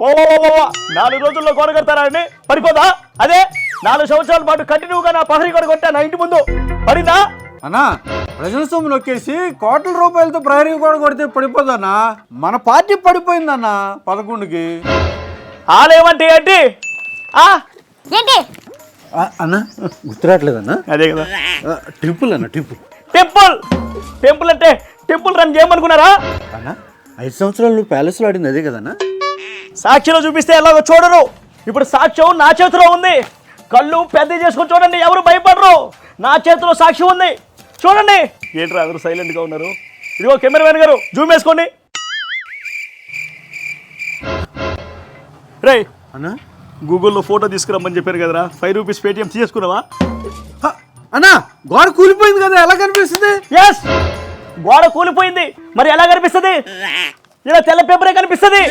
4 రోజుల్లో గోడ కడతారా అండి? పడిపోదా? అదే 4 సంవత్సరాల పాటు కంటిన్యూగా నా ప్రహరీ గోడ కొట్టా నా ఇంటి ముందు పడిందా అన్నా? ప్రజల సొమ్ము నొక్కేసి కోట్ల రూపాయలతో ప్రహరీ గోడ కొడితే పడిపోదన్నా. మన పార్టీ పడిపోయిందన్నా 11కి. ఆలేమంటే ఏంటి? ఏంటి అన్నా గుర్తురాట్లేదన్నా? అదే కదా టెంపుల్ అన్న టెంపుల్. టెంపుల్ అంటే టెంపుల్ రన్ చేయమనుకున్నారా? అన్నా 5 సంవత్సరాలు నువ్వు ప్యాలెస్లో ఆడింది అదే కదన్నా? సాక్షిలో చూపిస్తే ఎలాగో చూడరు. ఇప్పుడు సాక్ష్యం నా చేతిలో ఉంది. కళ్ళు పెద్ద చేసుకొని చూడండి, ఎవరు భయపడరు. నా చేతిలో సాక్ష్యం ఉంది, చూడండి. ఏంట్రా అందరూ సైలెంట్గా ఉన్నారు? ఇదిగో కెమెరామెన్ గారు జూమ్ వేసుకోండి. రే అన్నా గూగుల్లో ఫోటో తీసుకురమ్మని చెప్పారు కదరా, 5 రూపీస్ పేటిఎం తీసుకున్నావా? అన్నా గోడ కూలిపోయింది కదా, ఎలా కనిపిస్తుంది? ఎస్, గోడ కూలిపోయింది, మరి ఎలా కనిపిస్తుంది? ఇలా తెల్ల పేపరే కనిపిస్తుంది.